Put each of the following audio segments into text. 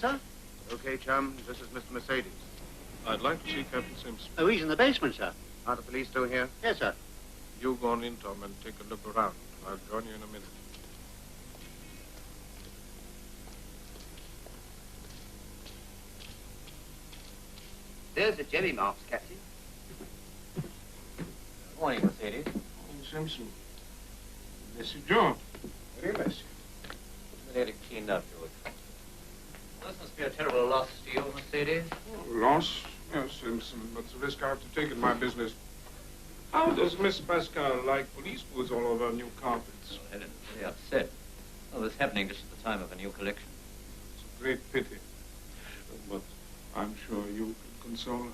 Yes, sir? Okay, chum. This is Mr. Mercedes. I'd like to see Captain Simpson. Oh, he's in the basement, sir. Are the police still here? Yes, sir. You go on in, Tom, and take a look around. I'll join you in a minute. There's the jelly marks, Captain. Morning, Mercedes. Oh, Simpson. Messy John. Very messy. They had it cleaned up, George. This must be a terrible loss to you, Mercedes. Oh, loss? Yes, Simpson, but it's a risk I have to take in my business. How does Miss Pascal like police boots all over new carpets? Well, Helen's very upset. All this happening just at the time of a new collection. It's a great pity. But I'm sure you can console her.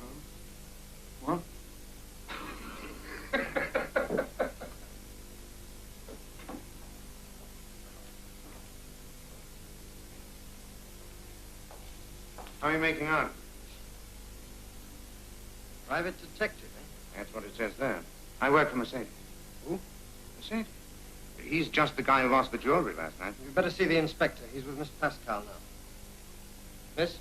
What? How are you making out? Private detective, eh? That's what it says there. I work for Mercedes. Who? Mercedes? He's just the guy who lost the jewelry last night. You'd better see the inspector. He's with Miss Pascal now. Miss?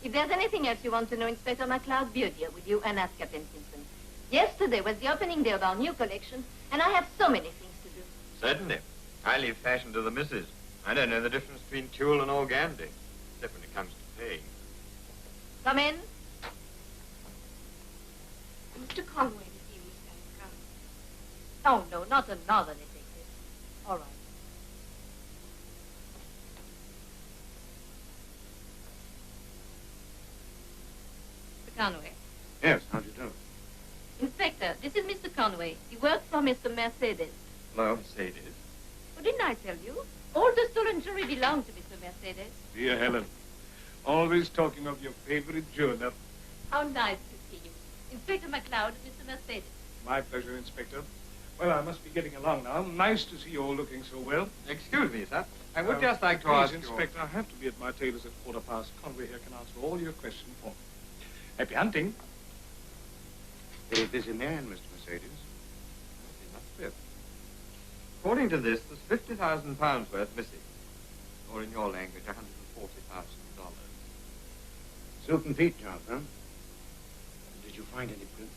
If there's anything else you want to know, Inspector MacLeod, be here with you and ask Captain Simpson. Yesterday was the opening day of our new collection, and I have so many things to do. Certainly. I leave fashion to the missus. I don't know the difference between tulle and organdy, except when it comes to paying. Come in. Mr. Conway to see Miss Pascal. Oh, no, not another detective. All right. Mr. Conway. Yes, how do you do? Inspector, this is Mr. Conway. He works for Mr. Mercedes. Hello, Mercedes. Oh, didn't I tell you? All the stolen jewelry belonged to Mr. Mercedes. Dear Helen, always talking of your favorite jeweler. How nice to see you. Inspector MacLeod, Mr. Mercedes. My pleasure, Inspector. Well, I must be getting along now. Nice to see you all looking so well. Excuse me, sir. I would just like to please, ask Inspector, I have to be at my tailor's at 1:15. Conway here can answer all your questions for me. Happy hunting. A busy man, Mr. Mercedes. He must be. According to this, there's £50,000 worth missing. Or in your language, $140,000. Soup and feet job, huh? Did you find any proof?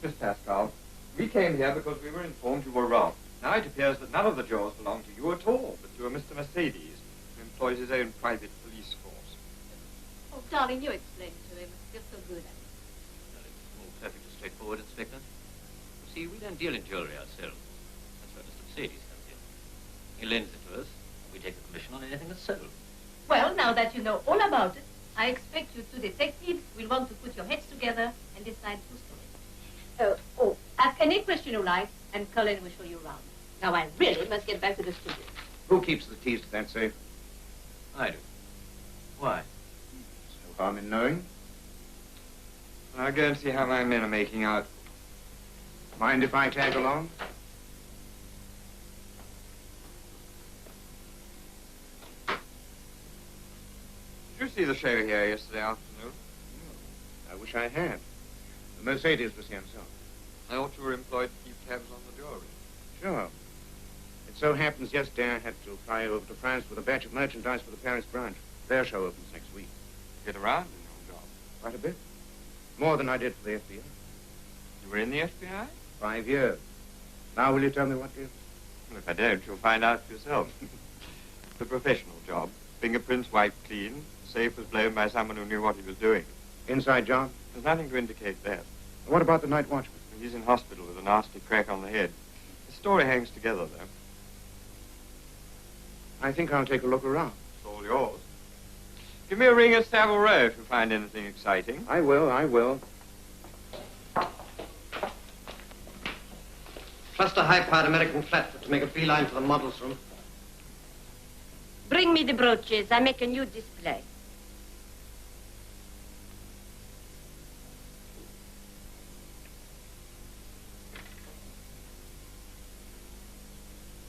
Miss Pascal, we came here because we were informed you were robbed. Now it appears that none of the jewels belong to you at all, but to a Mr. Mercedes, who employs his own private police force. Oh, darling, you explained to him. You're so good at it. Well, it's all perfectly straightforward, Inspector. You see, we don't deal in jewelry ourselves. That's where Mr. Mercedes comes in. He lends it to us, and we take a commission on anything that's sold. Well, now that you know all about it, I expect you two detectives will want to put your heads together and decide who stole it. Ask any question you like, and Colin will show you around. Now, I really must get back to the studio. Who keeps the keys to that safe? I do. Why? No harm in knowing. I'll go and see how my men are making out. Mind if I tag along? Did you see the show here yesterday afternoon? I wish I had. The Mercedes was here himself. I ought to have employed to keep tabs on the jewelry. Sure. It so happens yesterday I had to fly over to France with a batch of merchandise for the Paris branch. Their show opens next week. Get around in your job. Quite a bit. More than I did for the FBI. You were in the FBI? 5 years. Now will you tell me what gives? Well, if I don't, you'll find out for yourself. It's a professional job. Fingerprints wiped clean. The safe was blown by someone who knew what he was doing. Inside job? There's nothing to indicate that. What about the night watchman? He's in hospital with a nasty crack on the head. The story hangs together, though. I think I'll take a look around. It's all yours. Give me a ring at Savile Row if you find anything exciting. I will. Trust a high-powered American flatfoot to make a beeline for the model's room. Bring me the brooches. I make a new display.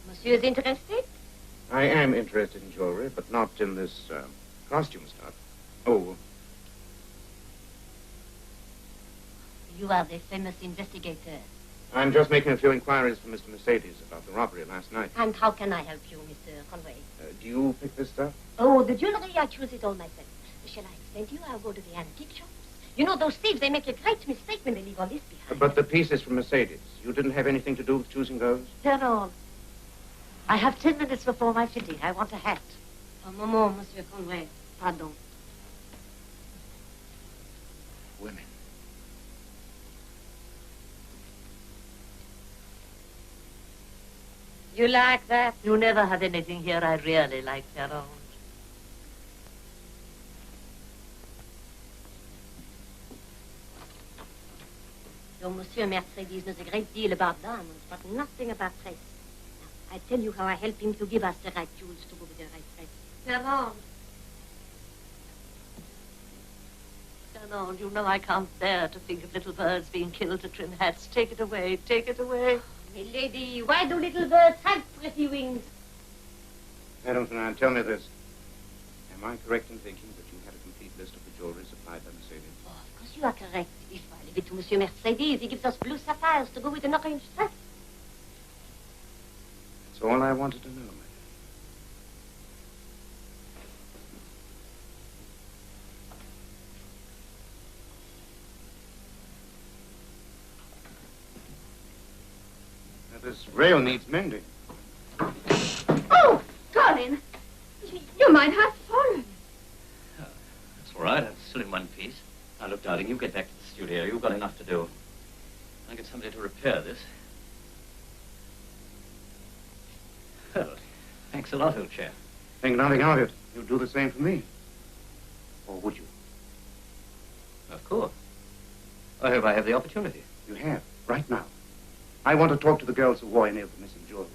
Monsieur is interested? I am interested in jewelry, but not in this costume stuff. Oh. You are the famous investigator. I'm just making a few inquiries for Mr. Mercedes about the robbery last night. And how can I help you, Mr. Conway? Do you pick this stuff? Oh, the jewelry, I choose it all myself. Shall I explain to you? I'll go to the antique shops. You know, those thieves, they make a great mistake when they leave all this behind. But the piece is from Mercedes. You didn't have anything to do with choosing those? Turn on. I have 10 minutes before my fitting. I want a hat. Un moment, Monsieur Conway. Pardon. Women. You like that? You never had anything here I really liked, Terence. Your Monsieur Mercedes knows a great deal about diamonds, but nothing about trace. Now, I tell you how I help him to give us the right jewels to go with the right trace. Terence. Terence, you know I can't bear to think of little birds being killed to trim hats. Take it away, take it away. Milady, why do little birds have pretty wings? I don't know. Tell me this. Am I correct in thinking that you had a complete list of the jewelry supplied by Mercedes? Oh, of course you are correct. If I leave it to Monsieur Mercedes, he gives us blue sapphires to go with an orange dress. That's all I wanted to know, my dear. Now, this rail needs mending. Oh, Colin, you might have fallen. That's all right. I'm still in one piece. Now, look, darling, you get back to the studio. You've got enough to do. I'll get somebody to repair this. Well, thanks a lot, old chap. Think nothing of it. You'd do the same for me. Or would you? Of course. I hope I have the opportunity. You have, right now. I want to talk to the girls who wore any of the missing jewelry.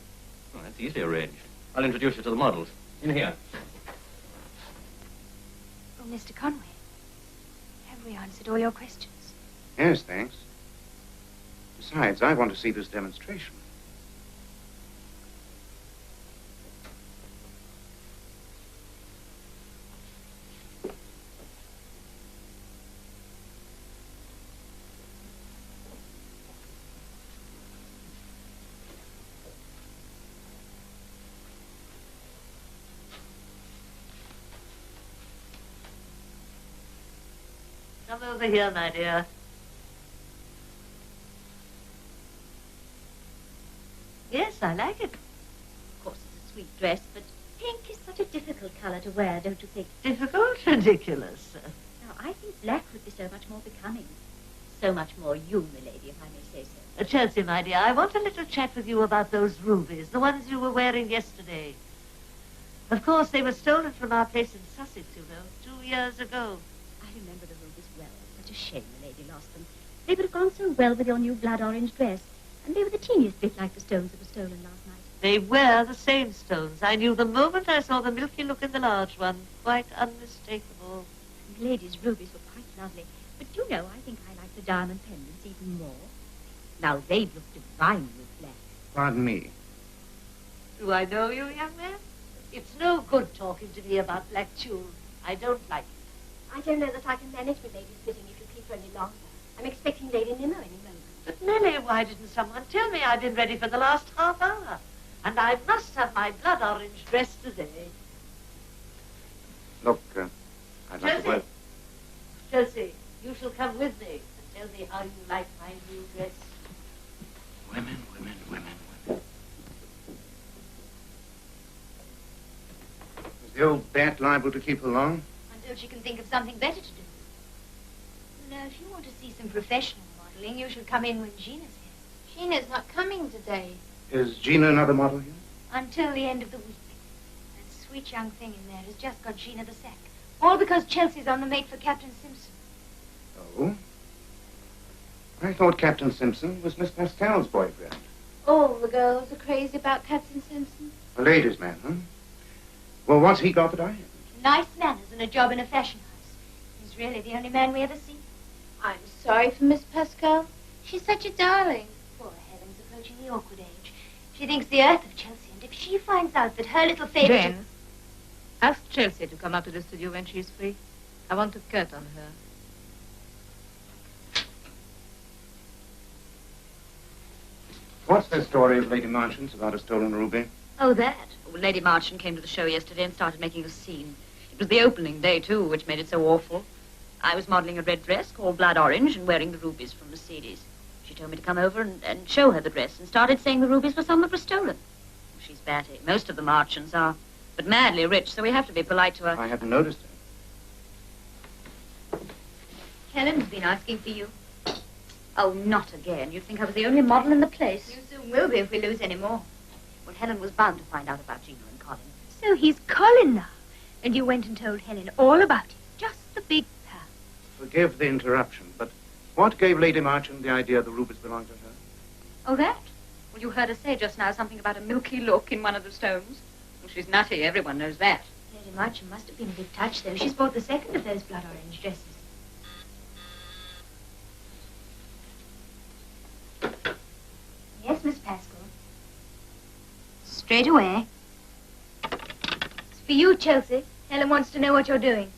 Oh, that's easily arranged. I'll introduce you to the models. In here. Oh, Mr. Conway, have we answered all your questions? Yes, thanks. Besides, I want to see this demonstration. Come over here, my dear. Yes, I like it. Of course, it's a sweet dress, but pink is such a difficult color to wear, don't you think? Difficult? Ridiculous. Now, I think black would be so much more becoming. So much more you, milady, if I may say so. Chelsea, my dear, I want a little chat with you about those rubies, the ones you were wearing yesterday. Of course, they were stolen from our place in Sussex, you know, 2 years ago. I remember the rubies well. Such a shame the lady lost them. They would have gone so well with your new blood-orange dress. And they were the teeniest bit like the stones that were stolen last night. They were the same stones. I knew the moment I saw the milky look in the large one. Quite unmistakable. The lady's rubies were quite lovely. But you know, I think I like the diamond pendants even more. Now, they'd look divine with black. Pardon me. Do I know you, young man? It's no good talking to me about black tulle. I don't like it. I don't know that I can manage with Lady's fitting if you keep her any longer. I'm expecting Lady Nimmo any moment. But, Nellie, why didn't someone tell me I'd been ready for the last half hour? And I must have my blood-orange dress today. Look, I'd like to wear... Chelsea, you shall come with me and tell me how you like my new dress. Women, women, women, women. Is the old bat liable to keep her long? Until she can think of something better to do. No, if you want to see some professional modeling, you should come in when Gina's here. Gina's not coming today. Is Gina another model here? Until the end of the week. That sweet young thing in there has just got Gina the sack. All because Chelsea's on the make for Captain Simpson. Oh? I thought Captain Simpson was Miss Pascal's boyfriend. All the girls are crazy about Captain Simpson. A ladies' man, huh? Well, what's he got that I haven't? Nice manners and a job in a fashion house. He's really the only man we ever see. I'm sorry for Miss Pascal. She's such a darling. Poor Helen's approaching the awkward age. She thinks the earth of Chelsea, and if she finds out that her little favorite... Jane, ask Chelsea to come up to the studio when she's free. I want to cut on her. What's this story of Lady Marchant's about a stolen ruby? Oh, that. Well, Lady Marchant came to the show yesterday and started making a scene. It was the opening day, too, which made it so awful. I was modeling a red dress called Blood Orange and wearing the rubies from Mercedes. She told me to come over and show her the dress and started saying the rubies were some that were stolen. She's batty. Most of the Marchants are. But madly rich, so we have to be polite to her. I hadn't noticed it. Helen's been asking for you. Oh, not again. You'd think I was the only model in the place. You soon will be if we lose any more. Well, Helen was bound to find out about Gina and Colin. So he's Colin now. And you went and told Helen all about it. Just the big pal. Forgive the interruption, but what gave Lady Marchant the idea the rubies belonged to her? Oh, that? Well, you heard her say just now something about a milky look in one of the stones. Well, she's nutty. Everyone knows that. Lady Marchant must have been a big touch, though. She's bought the second of those blood orange dresses. Yes, Miss Pascal. Straight away. It's for you, Chelsea. Helen wants to know what you're doing.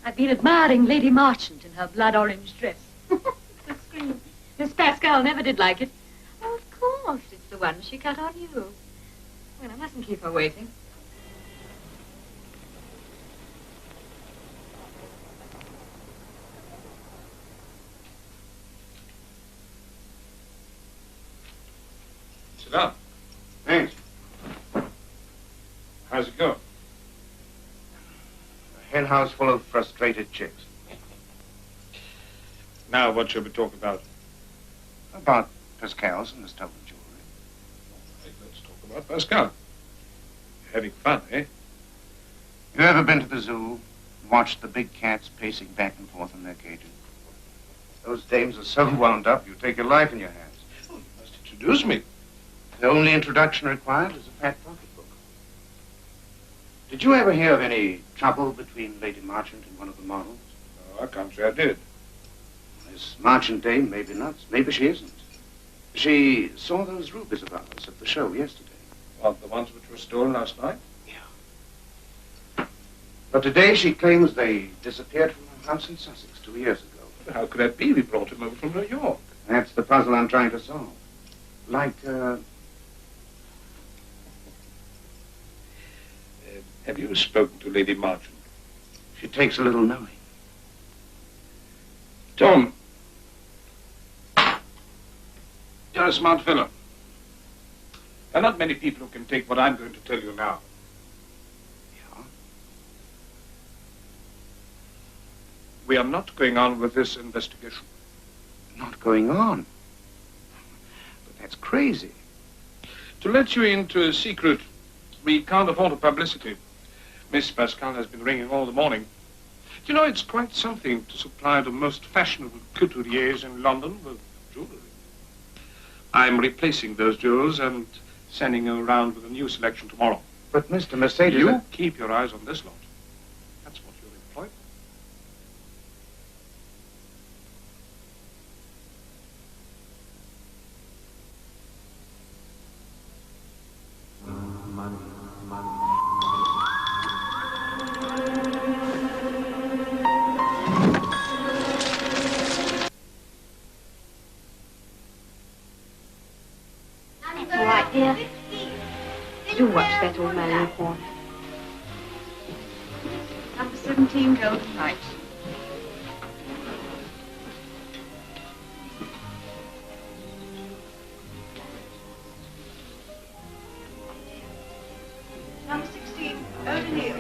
I've been admiring Lady Marchant in her blood orange dress. The scream. Miss Pascal never did like it. Oh, of course, it's the one she cut on you. Well, I mustn't keep her waiting. Sit down. Thanks. How's it going? A hen house full of frustrated chicks. Now, what shall we talk about? About Pascal's and the stolen jewelry. Right, let's talk about Pascal. You're having fun, eh? You ever been to the zoo and watched the big cats pacing back and forth in their cages? Those dames are so wound up, you take your life in your hands. Oh, you must introduce me. The only introduction required is a fat pocketbook. Did you ever hear of any trouble between Lady Marchant and one of the models? No, I can't say I did. This Marchant dame may be nuts. Maybe she isn't. She saw those rubies of ours at the show yesterday. What, the ones which were stolen last night? Yeah. But today she claims they disappeared from her house in Sussex 2 years ago. How could that be? We brought him over from New York. That's the puzzle I'm trying to solve. Like, have you spoken to Lady Marchant? She takes a little knowing. Tom, you're a smart fellow. There are not many people who can take what I'm going to tell you now. Yeah? We are not going on with this investigation. Not going on? But that's crazy. To let you into a secret, we can't afford the publicity. Miss Pascal has been ringing all the morning. You know, it's quite something to supply the most fashionable couturiers in London with jewelry. I'm replacing those jewels and sending you around with a new selection tomorrow. But Mr. Mercedes... You keep your eyes on this lot. That's what you're employed for. Money. All right, dear. Do watch that old man in the corner. Number 17, Golden Light. Number 16, O'Neill.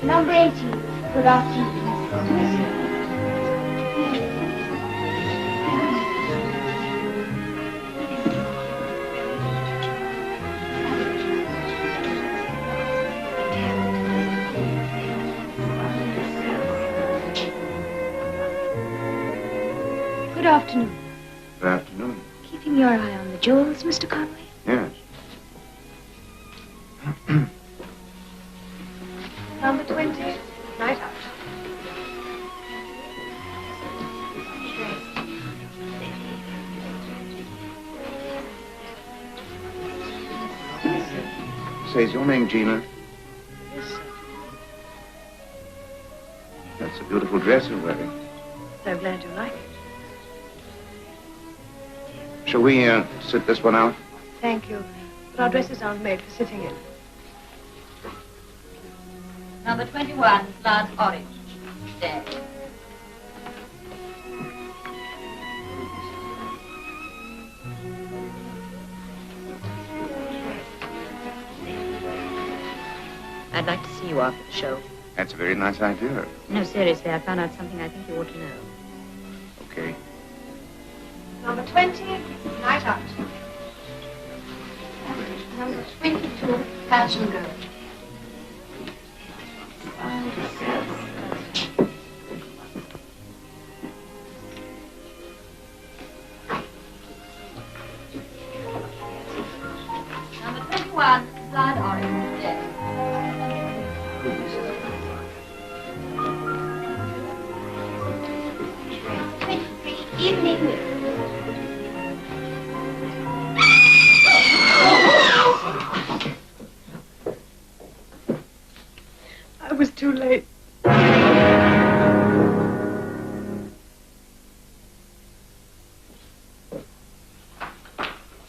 Number 18. Good afternoon. Good afternoon. Good afternoon. Keeping your eye on the jewels, Mr. Conway? Yes. Number 20, night out. Say, is your name Gina? beautiful dress you're wearing. So glad you like it. Shall we sit this one out? Thank you. But our dresses aren't made for sitting in. Number 21, blood orange. There. I'd like to see you after the show. That's a very nice idea. No, seriously, I found out something I think you ought to know. Okay. Number 20, night out. Number 22, Passion Girl. Number 21, blood orange. There. Evening. I was too late.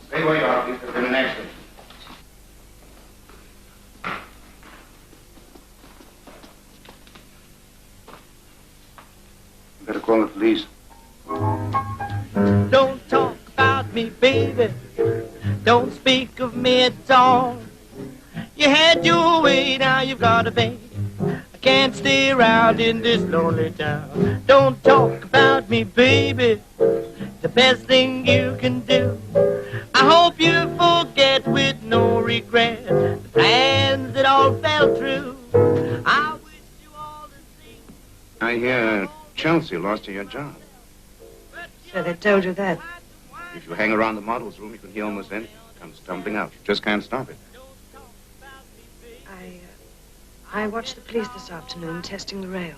Stay where you are, please. There's been an accident. You better call the police. Don't talk about me, baby. Don't speak of me at all. You had your way, now you've got a baby. I can't stay around in this lonely town. Don't talk about me, baby. The best thing you can do. I hope you forget with no regret the plans that all fell through. I wish you all the same. I hear Chelsea lost you your job. So they told you that. If you hang around the model's room, you can hear almost anything. It comes tumbling out. You just can't stop it. I watched the police this afternoon testing the rail.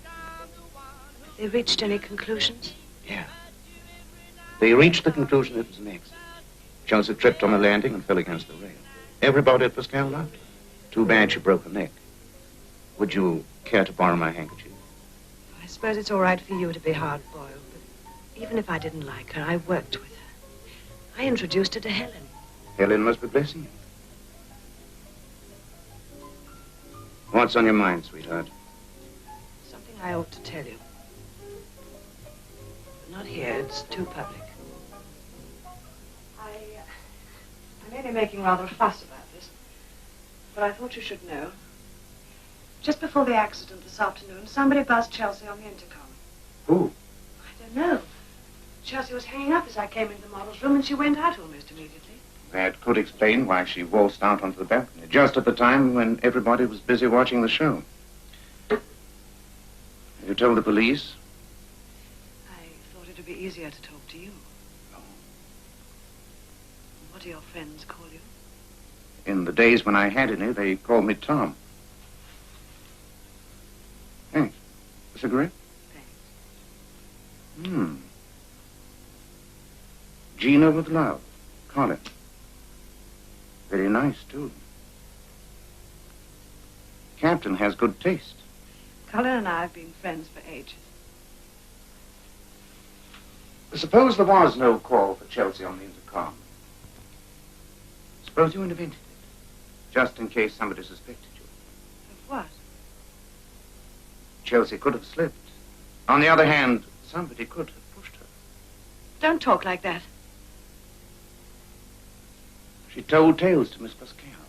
Have they reached any conclusions? Yeah. They reached the conclusion it was an accident. Chelsea tripped on the landing and fell against the rail. Everybody at Pascal loved her. Too bad she broke her neck. Would you care to borrow my handkerchief? I suppose it's all right for you to be hard-boiled, but even if I didn't like her, I worked with her. I introduced her to Helen. Helen must be blessing you. What's on your mind, sweetheart? Something I ought to tell you. But not here, it's too public. I'm only making rather a fuss about this, but I thought you should know. Just before the accident this afternoon, somebody buzzed Chelsea on the intercom. Who? I don't know. Chelsea was hanging up as I came into the model's room, and she went out almost immediately. That could explain why she waltzed out onto the balcony, just at the time when everybody was busy watching the show. Have you told the police? I thought it would be easier to talk to you. Oh. What do your friends call you? In the days when I had any, they called me Tom. Thanks. A cigarette? Thanks. Gina with love. Colin. Very nice, too. Captain has good taste. Colin and I have been friends for ages. Suppose there was no call for Chelsea on the intercom. Suppose you invented it, just in case somebody suspected you. Of what? Chelsea could have slipped. On the other hand, somebody could have pushed her. Don't talk like that. She told tales to Miss Pascal.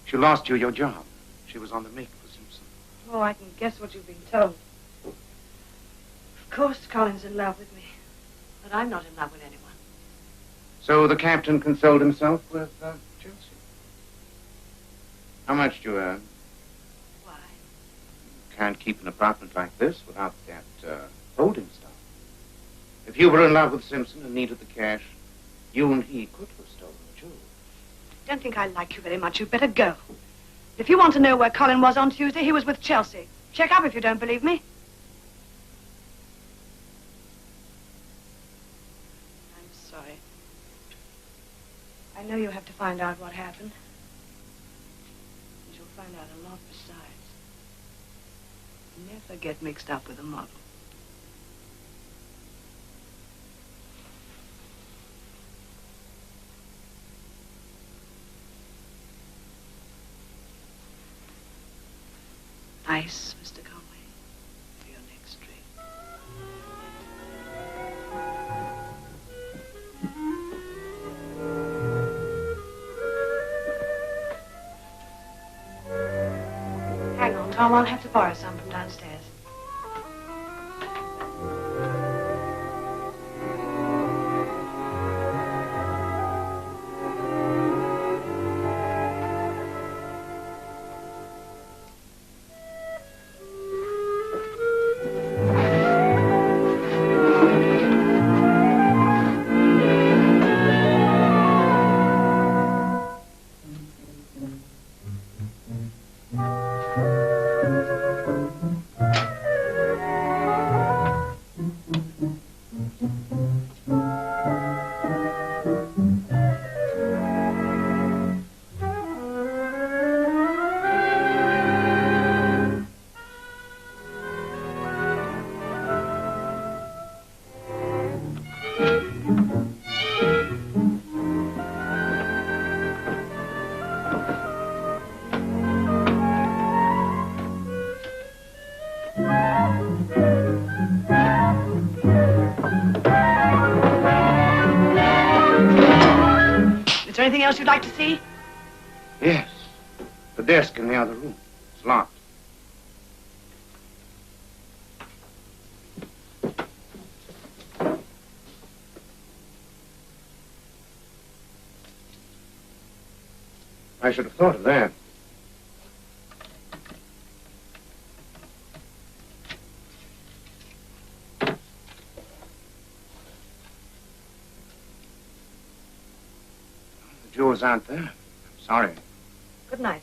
She lost you your job. She was on the make for Simpson. Oh, I can guess what you've been told. Of course Colin's in love with me, but I'm not in love with anyone. So the captain consoled himself with Chelsea. How much do you earn? Why? Can't keep an apartment like this without that holding stuff. If you were in love with Simpson and needed the cash, you and he could have stolen the jewels. Don't think I like you very much. You'd better go. If you want to know where Colin was on Tuesday, he was with Chelsea. Check up if you don't believe me. I'm sorry. I know you have to find out what happened. And you'll find out a lot besides. Never get mixed up with a model. Ice, Mr. Conway, for your next drink. Hang on, Tom. I'll have to borrow some from downstairs. Is there anything else you'd like to see? Yes. The desk in the other room. It's locked. I should have thought of that. The jewels aren't there. I'm sorry. Good night.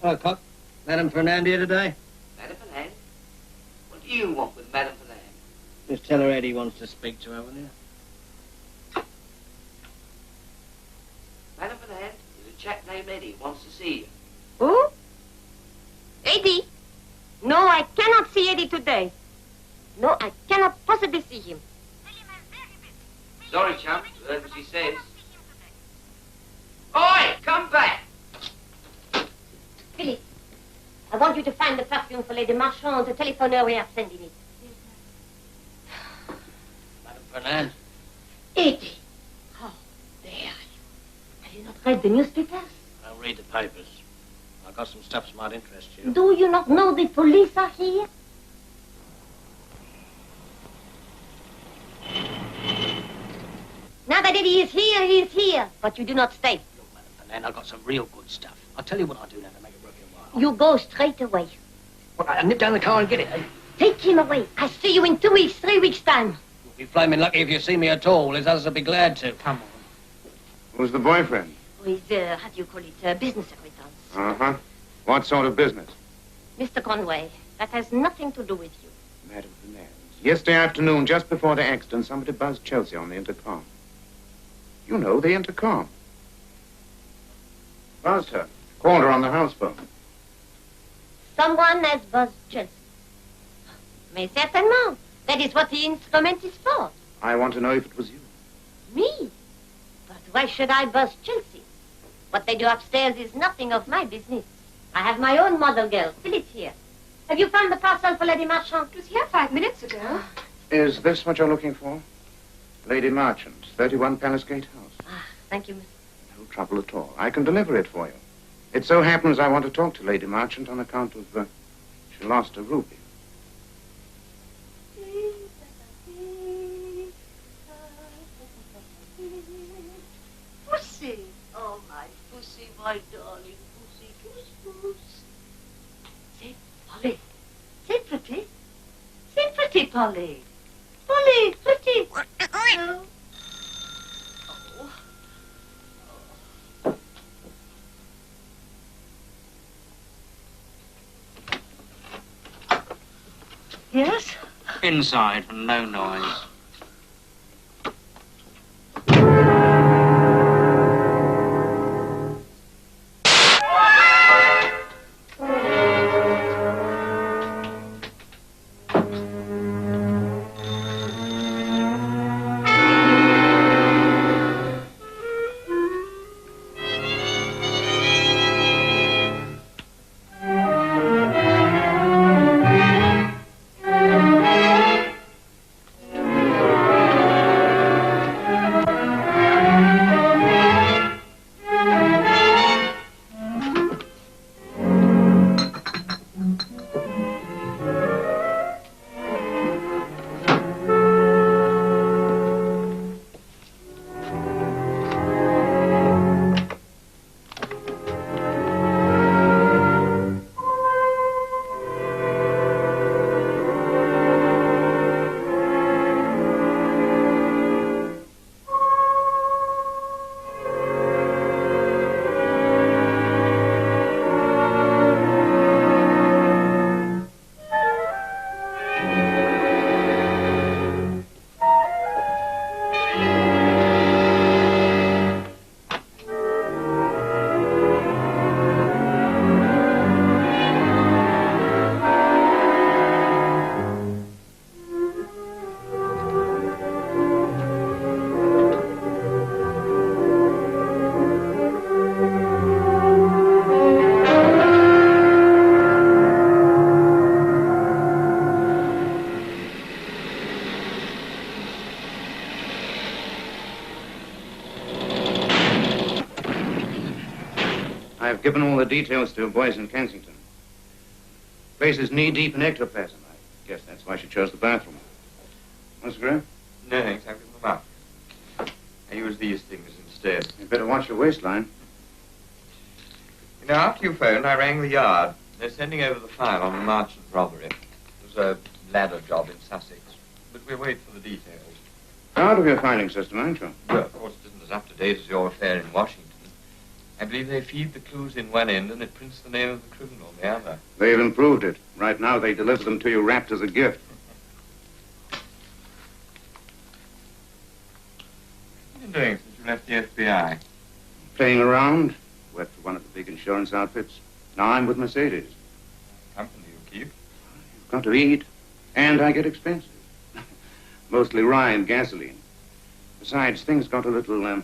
Hello, Cock. Madame Fernand here today? Madame Fernand? What do you want with Madame Fernand? Miss tell her Eddie wants to speak to her, will you? Madame Fernand, there's a chap named Eddie who wants to see you. Who? Eddie? No, I cannot see Eddie today. No, I cannot possibly see him. Sorry, chum. You heard what she says. Oi, come back! Philip, I want you to find the perfume for Lady Marchand and to telephone her we are sending it. Madame Fernand? Eddie! How dare you? Have you not read the newspapers? I'll read the papers. I've got some stuff that might interest you. Do you not know the police are here? Now that Eddie is here, he is here. But you do not stay. Look, Madame Fernand, I've got some real good stuff. I'll tell you what I'll do now to make it worth your while. You go straight away. What, I'll nip down the car and get it, eh? Take him away. I see you in 2 weeks, 3 weeks' time. You'll be flaming lucky if you see me at all. His others will be glad to. Come on. Who's the boyfriend? With, how do you call it, business acquaintance. Uh-huh. What sort of business? Mr. Conway, that has nothing to do with you. Madame Fernand. Yesterday afternoon, just before the accident, somebody buzzed Chelsea on the intercom. You know, the intercom. Buzzed her. Called her on the house phone. Someone has buzzed Chelsea. Mais certainement. That is what the instrument is for. I want to know if it was you. Me? But why should I buzz Chelsea? What they do upstairs is nothing of my business. I have my own model girl, Phyllis here. Have you found the parcel for Lady Marchand? It was here 5 minutes ago. Is this what you're looking for? Lady Marchand, 31 Palace Gate House. Ah, thank you, Miss. No trouble at all. I can deliver it for you. It so happens I want to talk to Lady Marchand on account of, she lost a ruby. Pussy. Oh, my pussy, my darling pussy. Puss, puss. Say, Parély, Polly. Polly, pretty. No. Yes? Inside, and no noise. I've given all the details to boys in Kensington. Place is knee-deep in ectoplasm. I guess that's why she chose the bathroom. What's the grab? No, thanks. I've given them up. I use these things instead. You'd better watch your waistline. You know, after you phoned, I rang the yard. They're sending over the file on the merchant robbery. It was a ladder job in Sussex. But we'll wait for the details. Proud of your filing system, aren't you? Well, of course, it isn't as up-to-date as your affair in Washington. I believe they feed the clues in one end and it prints the name of the criminal in the other. They've improved it. Right now, they deliver them to you wrapped as a gift. What have you been doing since you left the FBI? Playing around. Worked for one of the big insurance outfits. Now I'm with Mercedes. Company you keep? You've got to eat. And I get expenses. Mostly rye and gasoline. Besides, things got a little,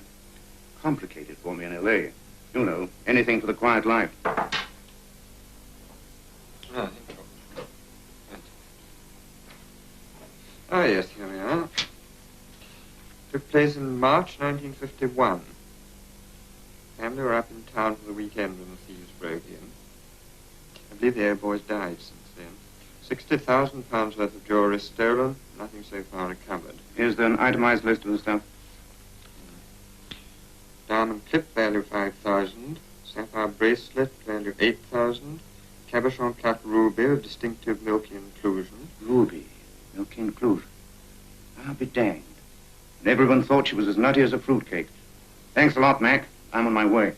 complicated for me in L.A. You know, anything for the quiet life. Oh, I think so. Oh, yes, here we are. Took place in March 1951. Family were up in town for the weekend when the thieves broke in. I believe the old boys died since then. £60,000 worth of jewelry stolen, nothing so far recovered. Here's an itemized list of the stuff. Diamond clip, value 5,000. Sapphire bracelet, value 8,000. Cabochon cut ruby of distinctive milky inclusion. Ruby. Milky inclusion. I'll be danged. And everyone thought she was as nutty as a fruitcake. Thanks a lot, Mac. I'm on my way.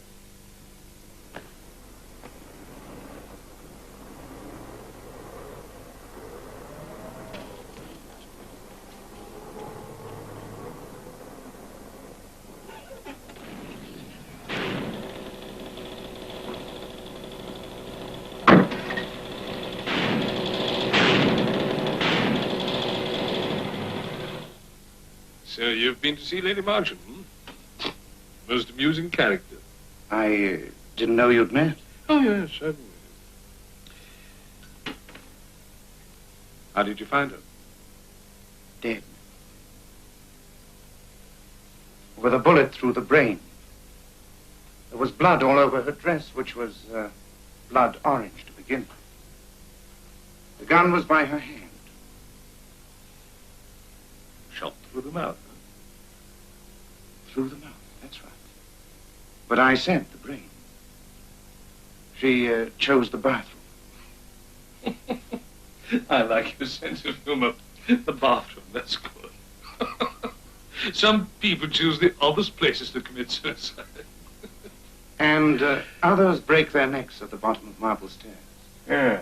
So you've been to see Lady Marchant, hmm? Most amusing character. I didn't know you'd met. Oh, yes, certainly. How did you find her? Dead. With a bullet through the brain. There was blood all over her dress, which was blood orange to begin with. The gun was by her hand. Shot through the mouth, huh? Through the mouth, that's right. But I said the brain. She chose the bathroom. I like your sense of humor. The bathroom, that's good. Some people choose the oddest places to commit suicide. And others break their necks at the bottom of marble stairs. Yeah.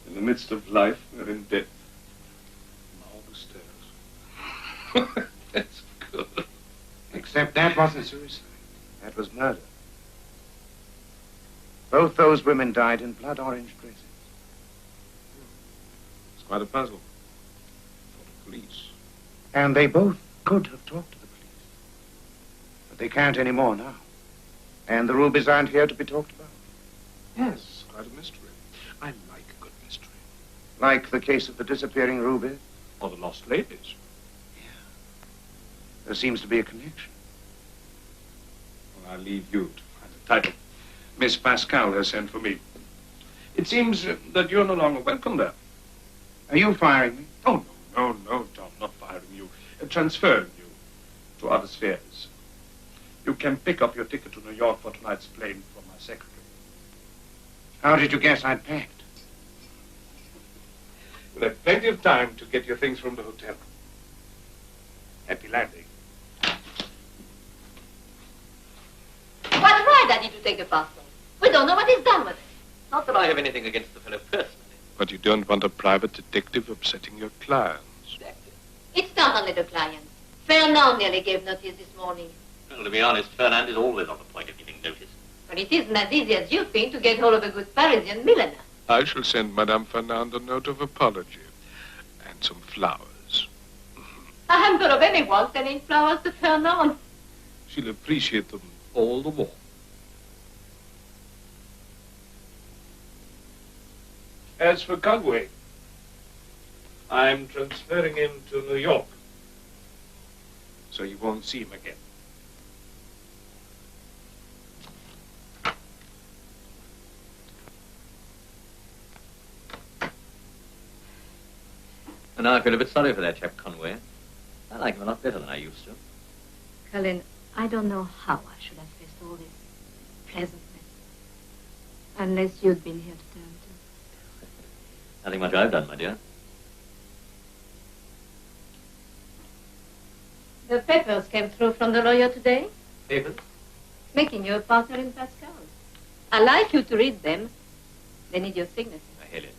In the midst of life, we're in death. Marble stairs. That's good. Except that wasn't suicide. That was murder. Both those women died in blood orange dresses. It's quite a puzzle. For the police. And they both could have talked to the police. But they can't anymore now. And the rubies aren't here to be talked about. Yes, quite a mystery. I like a good mystery. Like the case of the disappearing rubies? Or the lost ladies. There seems to be a connection. Well, I'll leave you to find the title. Miss Pascal has sent for me. It seems that you're no longer welcome there. Are you firing me? Oh, no, Tom, not firing you. Transferring you to other spheres. You can pick up your ticket to New York for tonight's plane from my secretary. How did you guess I'd packed? You'll have plenty of time to get your things from the hotel. Happy landing. What's right, Daddy, to take a parcel? We don't know what he's done with it. Not that I have anything against the fellow personally. But you don't want a private detective upsetting your clients. It's not only the clients. Fernand nearly gave notice this morning. Well, to be honest, Fernand is always on the point of giving notice. But it isn't as easy as you think to get hold of a good Parisian milliner. I shall send Madame Fernand a note of apology and some flowers. I haven't heard of anyone sending flowers to Fernand. She'll appreciate them all the more. As for Conway, I'm transferring him to New York, so you won't see him again. And now I feel a bit sorry for that chap, Conway. I like him a lot better than I used to. Colin, I don't know how I should have faced all this pleasantness. Unless you'd been here to turn to. Nothing much I've done, my dear. The papers came through from the lawyer today, Papers? making you a partner in Pascal's. I'd like you to read them. They need your signature. Now, Helen,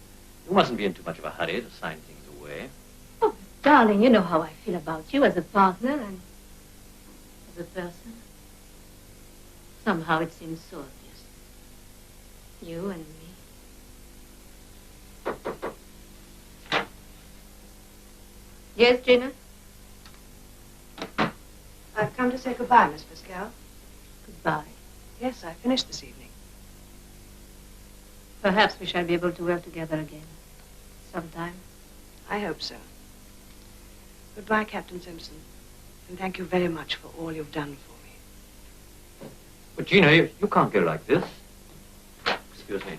you mustn't be in too much of a hurry to sign things away. Oh, darling, you know how I feel about you as a partner and as a person. Somehow it seems so obvious. You and me. Yes, Gina? I've come to say goodbye, Miss Pascal. Goodbye. Yes, I finished this evening. Perhaps we shall be able to work together again. Sometime. I hope so. Goodbye, Captain Simpson. And thank you very much for all you've done for me. But, Gina, you can't go like this. Excuse me.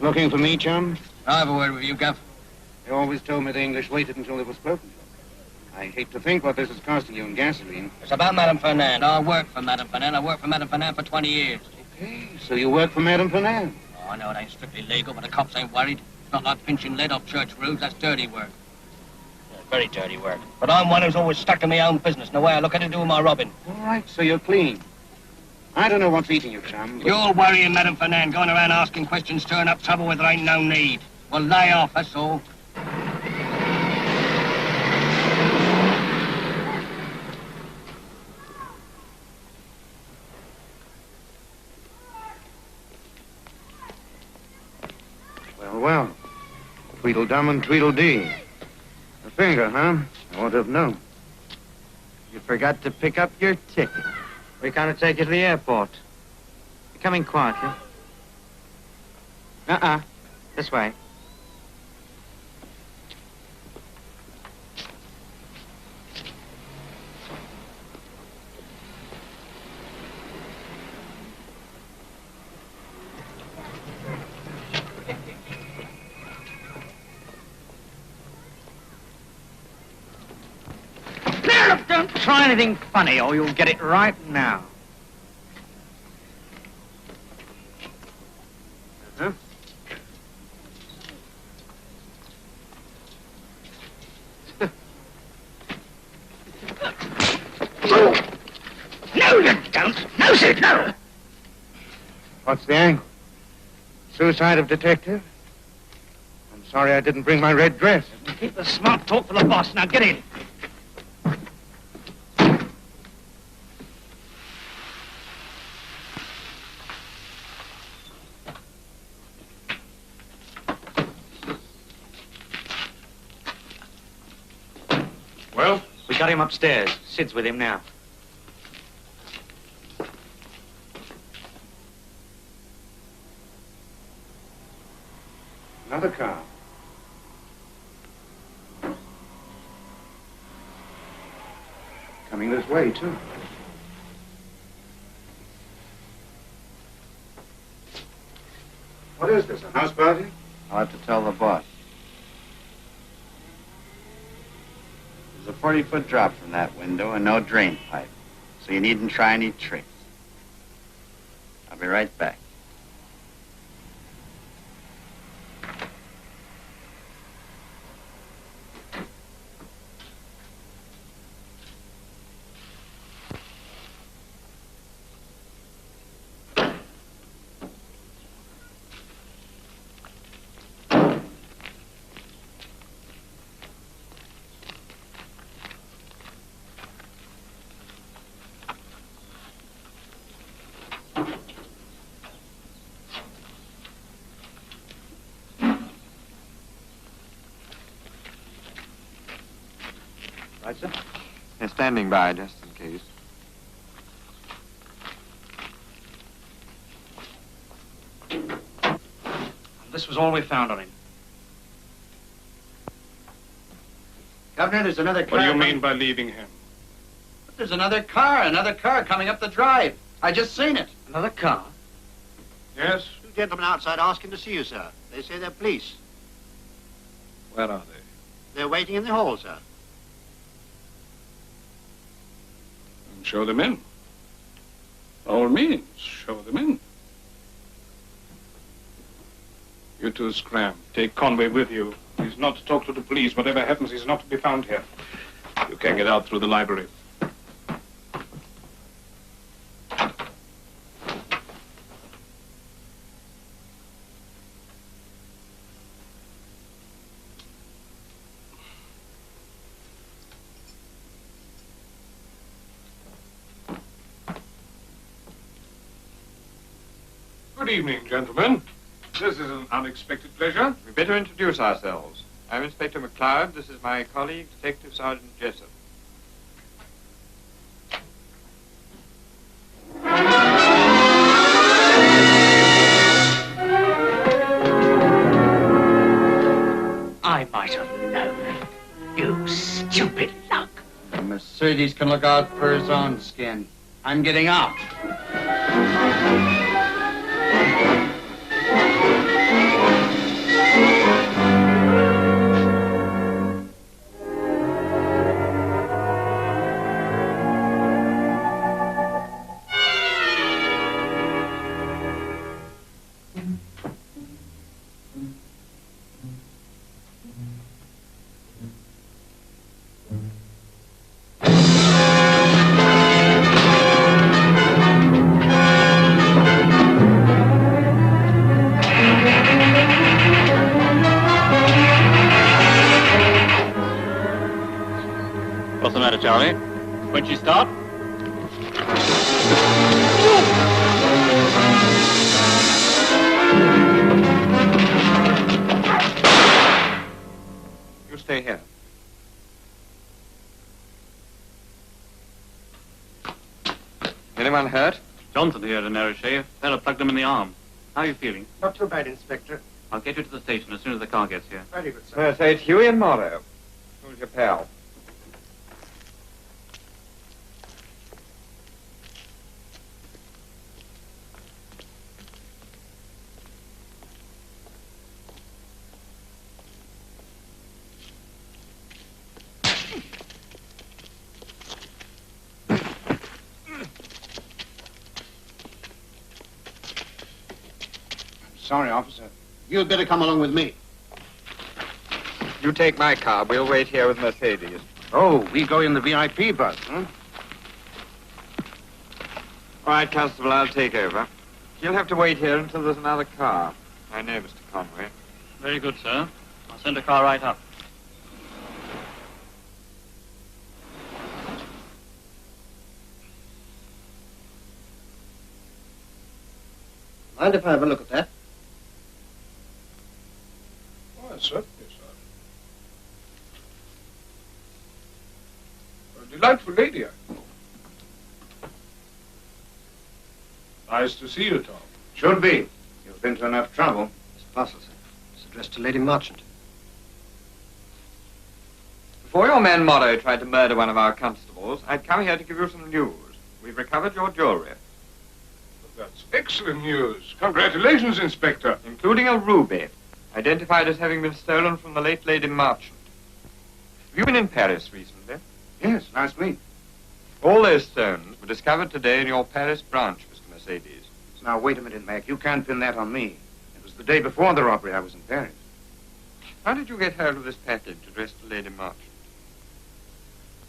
Looking for me, chum? I'll have a word with you, Gaff. You always told me the English waited until it was spoken. I hate to think what this is costing you in gasoline. It's about Madame Fernand. I work for Madame Fernand. I worked for Madame Fernand for 20 years. Okay, so you work for Madame Fernand? Oh, I know it ain't strictly legal, but the cops ain't worried. It's not like pinching lead off church roofs. That's dirty work. Yeah, very dirty work. But I'm one who's always stuck to my own business. And the way I look at it, doing my robbing. All right, so you're clean. I don't know what's eating you, chum. But... You're worrying Madame Fernand, going around asking questions, stirring up trouble where there ain't no need. Well, lay off, that's all. Well. Tweedledum and Tweedledee. A finger, huh? I wouldn't have known. You forgot to pick up your ticket. We're going to take you to the airport. You're coming quietly. This way. Don't try anything funny or you'll get it right now. Uh-huh. No, you don't. No, sir, no. What's the angle? Suicide of detective? I'm sorry I didn't bring my red dress. Keep the smart talk for the boss. Now get in. Well? We got him upstairs. Sid's with him now. Another car. Coming this way, too. What is this, a house party? I'll have to tell the boss. There's a 40-foot drop from that window and no drain pipe, so you needn't try any tricks. I'll be right back. Right, sir? They're standing by, just in case. This was all we found on him. Governor, there's another car. What do you mean by leaving him? There's another car coming up the drive. I just seen it. Another car? Yes? Two gentlemen outside asking to see you, sir. They say they're police. Where are they? They're waiting in the hall, sir. Show them in. By all means, show them in. You two scram. Take Conway with you. He's not to talk to the police. Whatever happens, he's not to be found here. You can get out through the library. Good evening, gentlemen. This is an unexpected pleasure. We'd better introduce ourselves. I'm Inspector McLeod. This is my colleague, Detective Sergeant Jessup. I might have known. You stupid lug. The Mercedes can look out for his own skin. I'm getting out. What's the matter, Charlie? When'd she start? You stay here. Anyone hurt? Johnson here had a narrow shave. Fella plugged him in the arm. How are you feeling? Not too bad, Inspector. I'll get you to the station as soon as the car gets here. Very good, sir. So it's Huey and Morrow. Who's your pal? Sorry, officer. You'd better come along with me. You take my car. We'll wait here with Mercedes. Oh, we go in the VIP bus, huh? All right, Constable, I'll take over. You'll have to wait here until there's another car. I know, Mr. Conway. Very good, sir. I'll send a car right up. Mind if I have a look at that? Oh, certainly, sir. A delightful lady, I know. Nice to see you, Tom. Should be. You've been to enough trouble. This parcel, sir. It's addressed to Lady Marchant. Before your man Morrow tried to murder one of our constables, I'd come here to give you some news. We've recovered your jewelry. That's excellent news. Congratulations, Inspector. Including a ruby, identified as having been stolen from the late Lady Marchant. Have you been in Paris recently? Yes, last week. All those stones were discovered today in your Paris branch, Mr. Mercedes. Now, wait a minute, Mac. You can't pin that on me. It was the day before the robbery. I was in Paris. How did you get hold of this package addressed to Lady Marchant?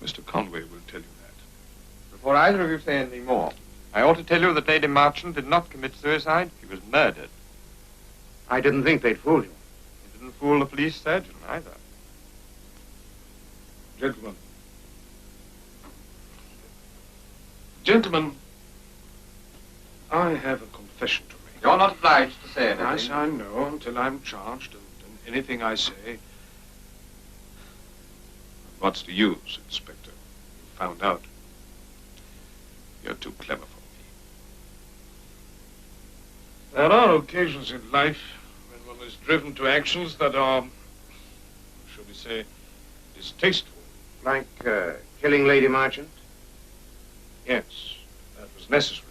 Mr. Conway will tell you that. Before either of you say anything more, I ought to tell you that Lady Marchant did not commit suicide. She was murdered. I didn't think they'd fool you. It didn't fool the police surgeon either. Gentlemen. Gentlemen, I have a confession to make. You're not obliged to say anything. Yes, I know, until I'm charged, and anything I say... What's the use, Inspector? You found out. You're too clever for me. There are occasions in life when one is driven to actions that are, shall we say, distasteful. Like killing Lady Marchant? Yes, that was necessary.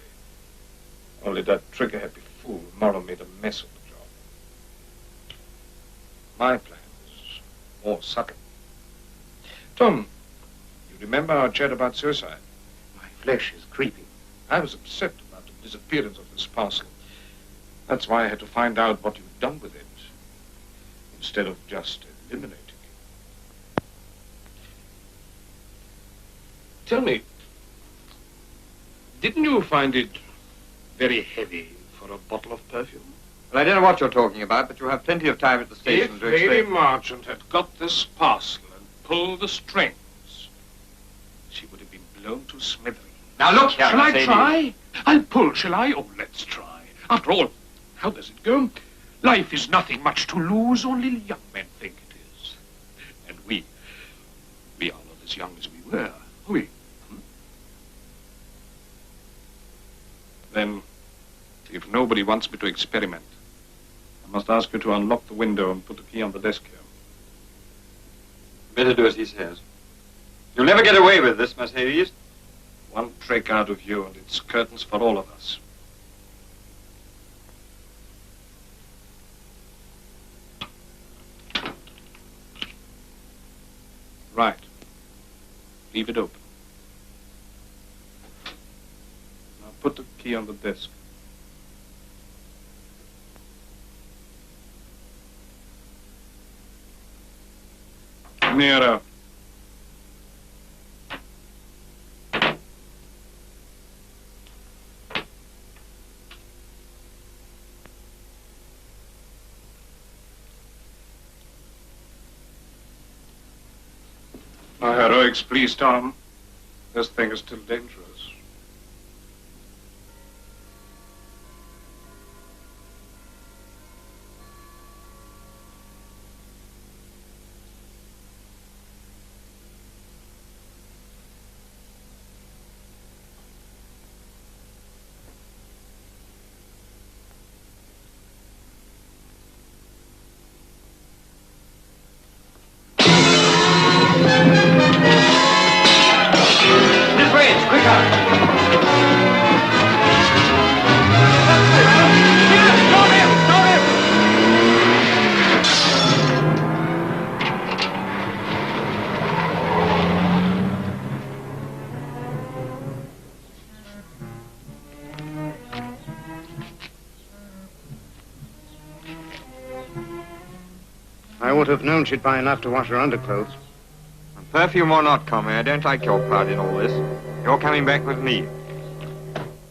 Only that trigger-happy fool, Morrow, made a mess of the job. My plan is more subtle. Tom, you remember our chat about suicide? My flesh is creeping. I was upset about the disappearance of this parcel. That's why I had to find out what you'd done with it, instead of just eliminating it. Tell me, didn't you find it very heavy for a bottle of perfume? Well, I don't know what you're talking about, but you have plenty of time at the station If to explain. Lady Marchant had got this parcel and pulled the strings, she would have been blown to smithereens. Now look here, Shall I Mercedes. try? I'll pull, shall I? Oh, let's try. After all, how does it go? Life is nothing much to lose, only young men think it is. And we are not as young as we were, are we? Then, if nobody wants me to experiment, I must ask you to unlock the window and put the key on the desk here. Better do as he says. You'll never get away with this, Mercedes. One trick out of you and it's curtains for all of us. Right. Leave it open. Now put the key on the desk. Nearer. My heroics, please, Tom. This thing is still dangerous. ought to have known she'd buy enough to wash her underclothes. And perfume or not, Conway, I don't like your part in all this. You're coming back with me.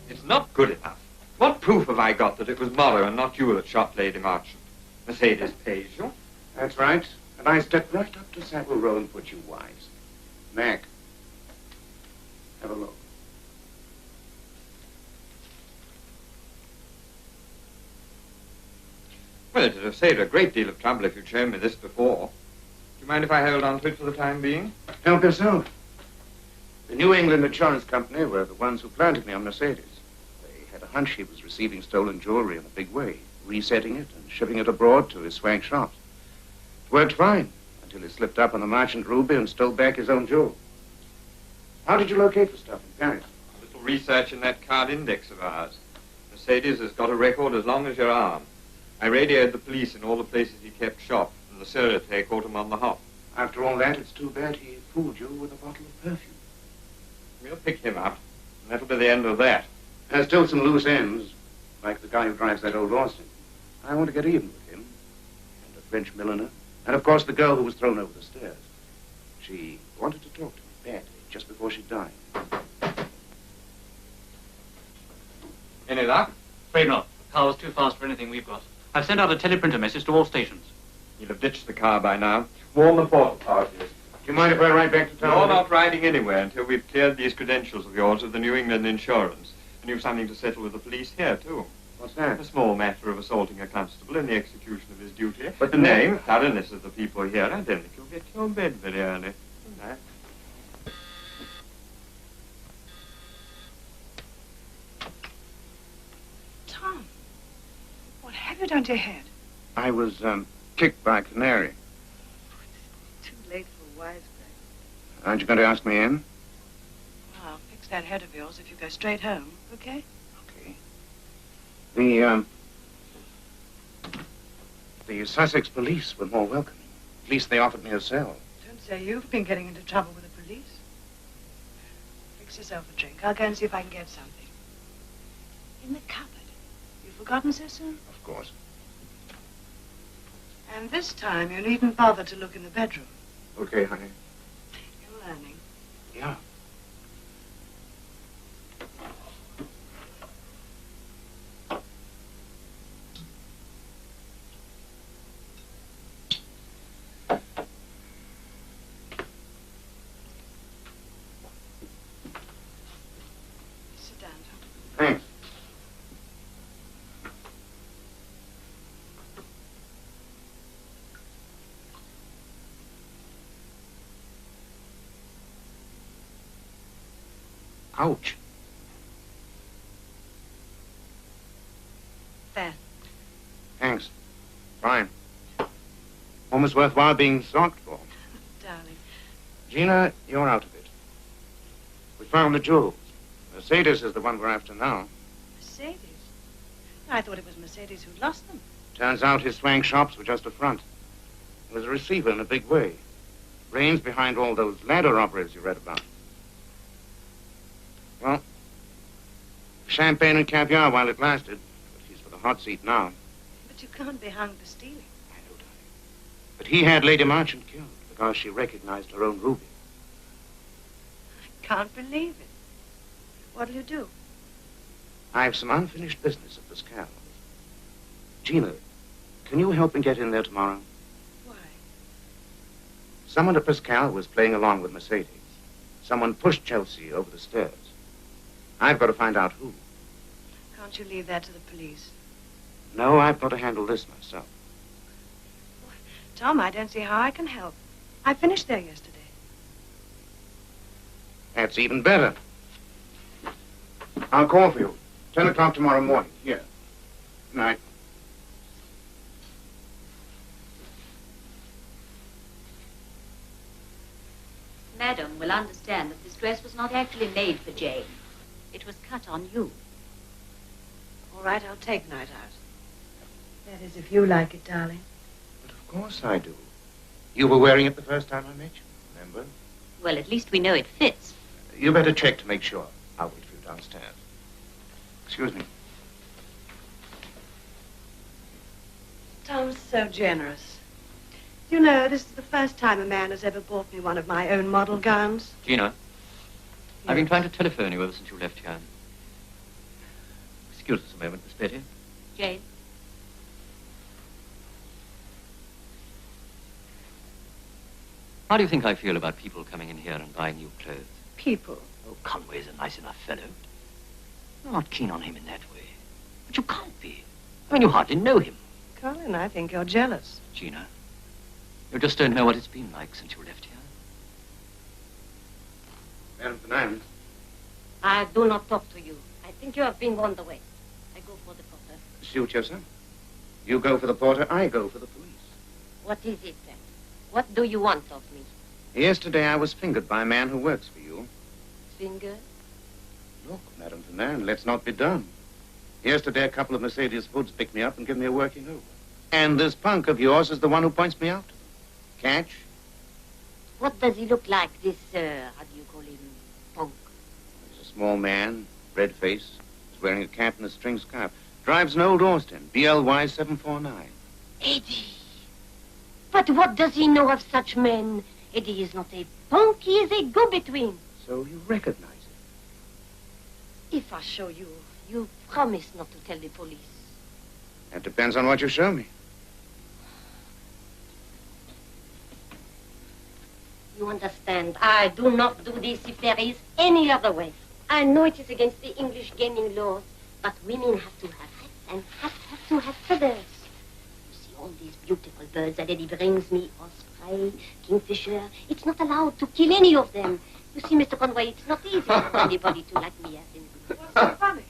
It's not good enough. What proof have I got that it was Mother and not you that shot Lady Marchant? Mercedes pays you. That's right. And I stepped right up to Savile Row and put you wise. Mac, have a look. Well, it would have saved a great deal of trouble if you'd shown me this before. Do you mind if I hold on to it for the time being? Help yourself. The New England Insurance Company were the ones who planted me on Mercedes. They had a hunch he was receiving stolen jewelry in a big way, resetting it and shipping it abroad to his swank shops. It worked fine until he slipped up on the Marchant Ruby and stole back his own jewel. How did you locate the stuff in Paris? A little research in that card index of ours. Mercedes has got a record as long as your arm. I radioed the police in all the places he kept shop, and the Sûreté caught him on the hop. After all that, it's too bad he fooled you with a bottle of perfume. We'll pick him up, and that'll be the end of that. There's still some loose ends, like the guy who drives that old Austin. I want to get even with him, and a French milliner, and of course the girl who was thrown over the stairs. She wanted to talk to me badly just before she died. Any luck? Afraid not. The car was too fast for anything we've got. I've sent out a teleprinter message to all stations. You'll have ditched the car by now. Warn the porter parties. Do you mind if I ride back to town? You're not riding anywhere until we've cleared these credentials of yours of the New England Insurance. And you've something to settle with the police here, too. What's that? A small matter of assaulting a constable in the execution of his duty. But the name, thoroughness of the people here, I don't think you'll get to your bed very early. Good night. Tom, what have you done to your head? I was, kicked by a canary. Too late for a wisecrack. Aren't you going to ask me in? Well, I'll fix that head of yours if you go straight home, okay? Okay. The Sussex police were more welcoming. At least they offered me a cell. Don't say you've been getting into trouble with the police. Fix yourself a drink. I'll go and see if I can get something. In the cupboard. You've forgotten so soon? Of course. And this time you needn't bother to look in the bedroom. Okay, honey. You're learning. Yeah. Sit down, Tom. Thanks. Ouch. There. Thanks. Fine. Almost worthwhile being socked for. Darling. Gina, you're out of it. We found the jewels. Mercedes is the one we're after now. Mercedes? I thought it was Mercedes who lost them. Turns out his swank shops were just a front. He was a receiver in a big way. Brains behind all those ladder robberies you read about. Well, champagne and caviar while it lasted. But he's for the hot seat now. But you can't be hung for stealing. I know, darling. But he had Lady Marchant killed because she recognized her own ruby. I can't believe it. What'll you do? I have some unfinished business at Pascal's. Gina, can you help me get in there tomorrow? Why? Someone at Pascal was playing along with Mercedes. Someone pushed Chelsea over the stairs. I've got to find out who. Can't you leave that to the police? No, I've got to handle this myself. Tom, I don't see how I can help. I finished there yesterday. That's even better. I'll call for you. 10 o'clock tomorrow morning. Here. Good night. Madam will understand that this dress was not actually made for Jane. It was cut on you. All right, I'll take night out. That is, if you like it, darling. Of course I do. You were wearing it the first time I met you, remember? Well, at least we know it fits. You better check to make sure. I'll wait for you downstairs. Excuse me. Tom's so generous. You know, this is the first time a man has ever bought me one of my own model gowns. Gina, I've been trying to telephone you ever since you left here. Excuse us a moment, Miss Betty. Jane. How do you think I feel about people coming in here and buying new clothes? People? Oh, Conway's a nice enough fellow. You're not keen on him in that way. But you can't be. I mean, you hardly know him. Colin, I think you're jealous. Gina, you just don't know what it's been like since you left here. Madam Fernand. I do not talk to you. I think you have been warned away. I go for the porter. Suit yourself. You go for the porter, I go for the police. What is it, then? What do you want of me? Yesterday I was fingered by a man who works for you. Finger? Look, Madam Fernand, let's not be dumb. Yesterday a couple of Mercedes hoods picked me up and give me a working over. And this punk of yours is the one who points me out. Catch? What does he look like, this, how do you call him, punk? He's a small man, red face. He's wearing a cap and a string scarf. Drives an old Austin, BLY 749. Eddie! But what does he know of such men? Eddie is not a punk, he is a go-between. So you recognize him? If I show you, you promise not to tell the police. That depends on what you show me. You understand, I do not do this if there is any other way. I know it is against the English gaming laws, but women have to have hats and hats have to have feathers. You see all these beautiful birds that Eddie brings me, osprey, kingfisher, it's not allowed to kill any of them. You see, Mr. Conway, it's not easy for anybody to like me as in. What's so funny?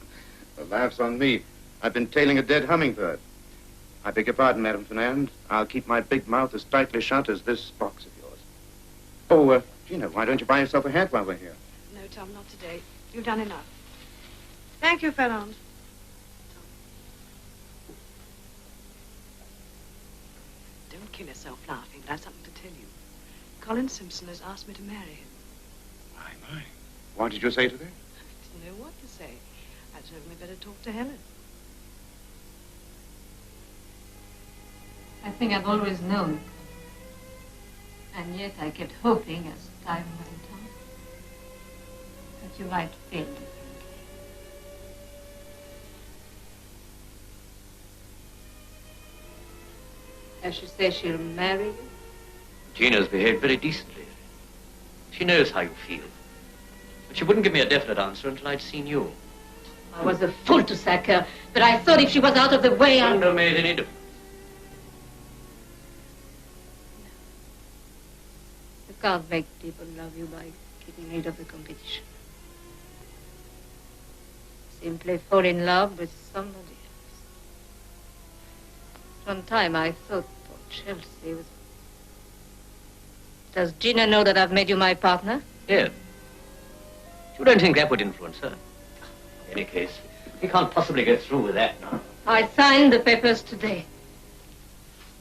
The laugh's on me. I've been tailing a dead hummingbird. I beg your pardon, Madam Fernand. I'll keep my big mouth as tightly shut as this box of yours. Oh, Gina, why don't you buy yourself a hat while we're here? No, Tom, not today. You've done enough. Thank you, Fernand. Don't kill yourself laughing. I have something to tell you. Colin Simpson has asked me to marry him. My. What did you say to that? I didn't know what to say. I told him I'd better talk to Helen. I think I've always known. And yet I kept hoping as time went on that you might feel differently. As she says she'll marry you? Gina's behaved very decently. She knows how you feel. But she wouldn't give me a definite answer until I'd seen you. I was a fool to sack her, but I thought if she was out of the way, Wouldn't have made any difference. You can't make people love you by getting rid of the competition. Simply fall in love with somebody else. One time I thought Chelsea was... Does Gina know that I've made you my partner? Yes. You don't think that would influence her? In any case, we can't possibly get through with that now. I signed the papers today.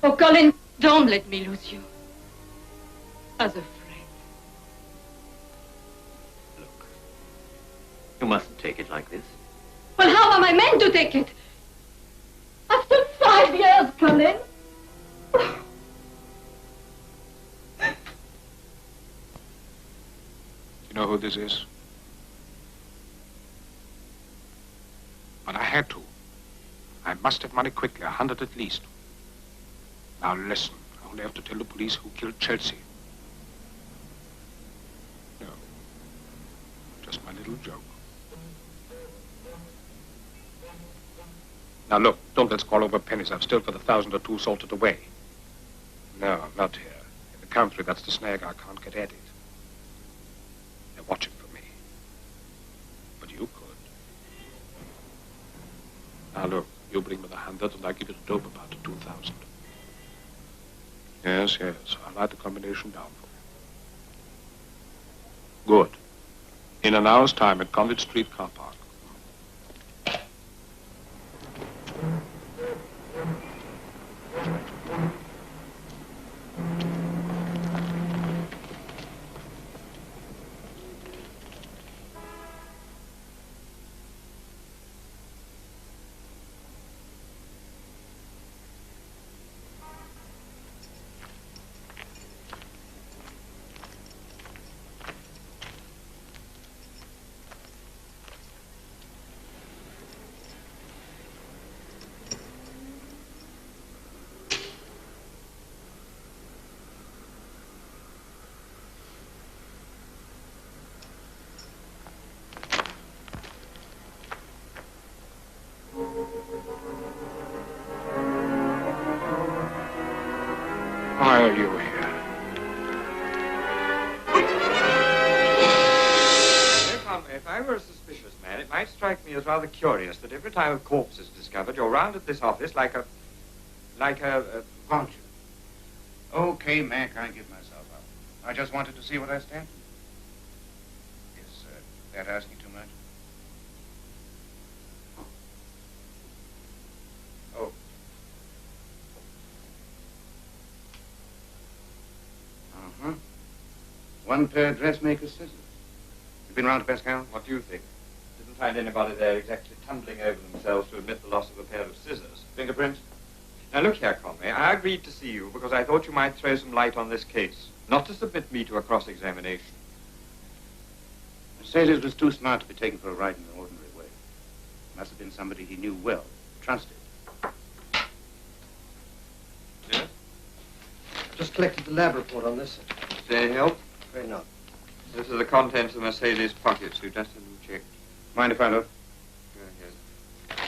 Oh, Colin, don't let me lose you. As a friend. You mustn't take it like this. Well, how am I meant to take it? After 5 years, Colin. You know who this is? But I had to. I must have money quickly, 100 at least. Now listen, I only have to tell the police who killed Chelsea. No, just my little joke. Now look, don't let's quarrel over pennies. I've still got 1,000 or 2 salted away. No, not here. In the country, that's the snag. I can't get at it. They're watching for me. But you could. Now look, you bring me the 100 and I give you the dope about the 2,000. Yes, I'll write the combination down for you. Good. In an hour's time at Conway Street car park. I were a suspicious man, it might strike me as rather curious that every time a corpse is discovered, you're round at this office like a... Won't you? Okay, Mac, I give myself up. I just wanted to see what I stand for. Is that asking too much? Oh. Uh-huh. One pair of dressmaker's scissors. You been round to Pascal? What do you think? Didn't find anybody there exactly tumbling over themselves to admit the loss of a pair of scissors. Fingerprints? Now look here, Conway. I agreed to see you because I thought you might throw some light on this case, not to submit me to a cross-examination. Mercedes was too smart to be taken for a ride in an ordinary way. Must have been somebody he knew well, trusted. Yes? Just collected the lab report on this. Is there any help? Afraid not. This is the contents of Mercedes' pockets. You just had them checked. Mind if I look? Yes.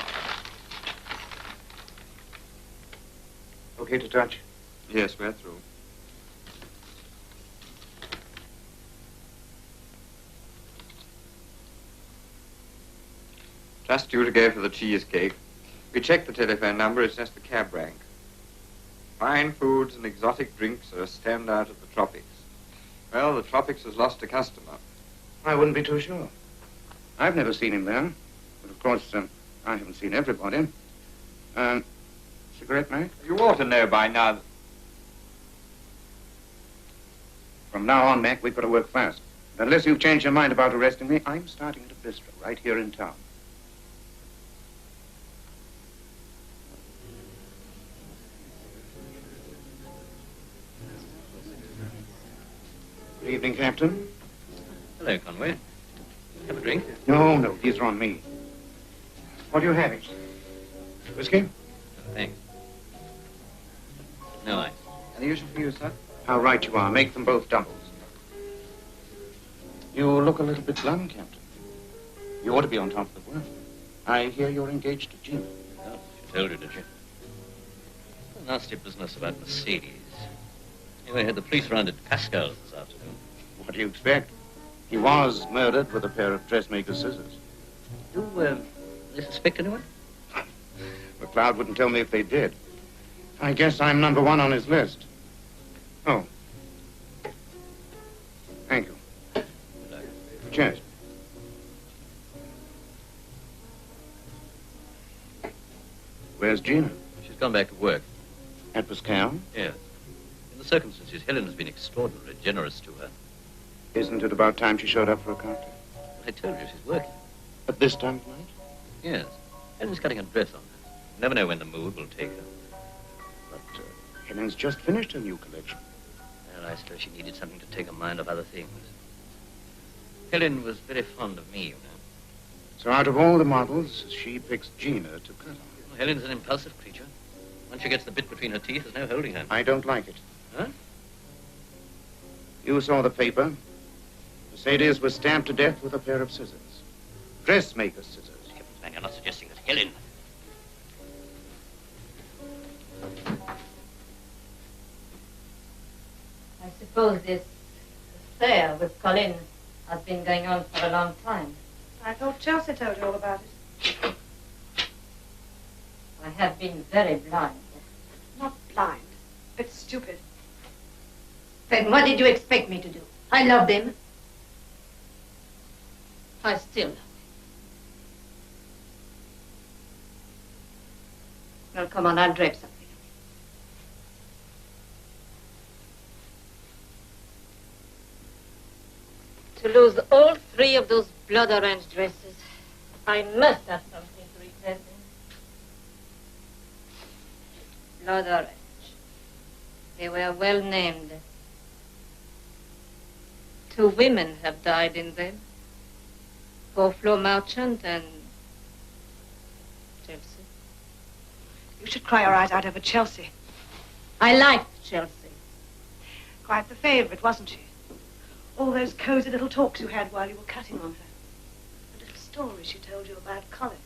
Okay to touch? Yes, we're through. Trust you to go for the cheesecake. We checked the telephone number. It's just the cab rank. Fine foods and exotic drinks are a standout of the tropics. Well, the tropics has lost a customer. I wouldn't be too sure. I've never seen him there. But, of course, I haven't seen everybody. Cigarette, Mac? You ought to know by now that... From now on, Mac, we've got to work fast. Unless you've changed your mind about arresting me, I'm starting at a bistro right here in town. Good evening, Captain. Hello, Conway. Have a drink? No, these are on me. What are you having? Whiskey? Thanks. No ice. Unusual for you, sir? How right you are. Make them both doubles. You look a little bit glum, Captain. You ought to be on top of the world. I hear you're engaged to Gina. Oh, she told you, did she? A nasty business about Mercedes. Anyway, had the police round at Pascal's this afternoon. What do you expect? He was murdered with a pair of dressmaker's scissors. Do they suspect anyone? McLeod wouldn't tell me if they did. I guess I'm number one on his list. Oh. Thank you. Good luck. Cheers. Where's Gina? She's gone back to work. At Pascal? Yes. In the circumstances, Helen has been extraordinarily generous to her. Isn't it about time she showed up for a cocktail? I told you she's working. At this time of night? Yes. Helen's cutting a dress on her. You never know when the mood will take her. But Helen's just finished her new collection. Well, I suppose she needed something to take her mind off other things. Helen was very fond of me, you know. So out of all the models, she picks Gina to cut on. Well, Helen's an impulsive creature. Once she gets the bit between her teeth, there's no holding her. I don't like it. Huh? You saw the paper. Mercedes was stabbed to death with a pair of scissors. Dressmaker's scissors. Heavens, man, you're not suggesting that Helen... I suppose this affair with Colin has been going on for a long time. I thought Chelsea told you all about it. I have been very blind. Not blind. A bit stupid. Then what did you expect me to do? I loved him. I still love him. Well, come on, I'll drape something. To lose all three of those blood orange dresses, I must have something to replace them. Blood orange. They were well named. 2 women have died in them. Floor Merchant and Chelsea. You should cry your eyes out over Chelsea. I liked Chelsea. Quite the favourite, wasn't she? All those cosy little talks you had while you were cutting on her. The little stories she told you about Colin.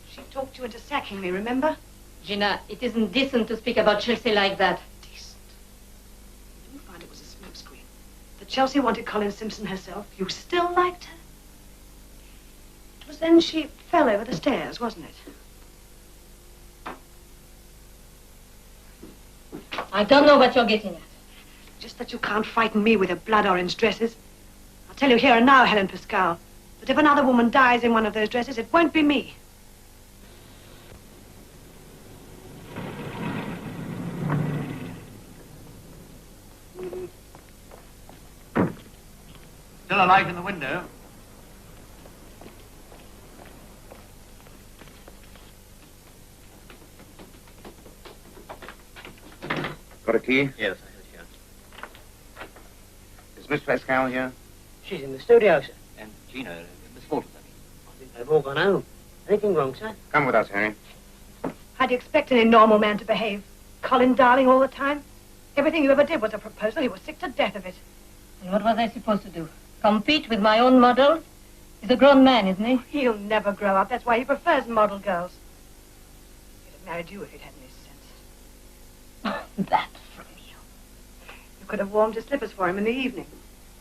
She talked you into sacking me, remember? Gina, it isn't decent to speak about Chelsea like that. Decent? You didn't find it was a smokescreen. That Chelsea wanted Colin Simpson herself. You still liked her? was then she fell over the stairs, wasn't it? I don't know what you're getting at. Just that you can't frighten me with your blood orange dresses. I'll tell you here and now, Helen Pascal, that if another woman dies in one of those dresses, it won't be me. Still a light in the window. Got a key? Yes, I have it here. Is Miss Pascal here? She's in the studio, sir. And Gina, Miss Fulton, I mean. I think they've all gone home. Anything wrong, sir? Come with us, Harry. How do you expect any normal man to behave? Colin darling all the time? Everything you ever did was a proposal. He was sick to death of it. And what was I supposed to do? Compete with my own models? He's a grown man, isn't he? He'll never grow up. That's why he prefers model girls. He'd have married you if he'd had any sense. That from you. You could have warmed his slippers for him in the evening.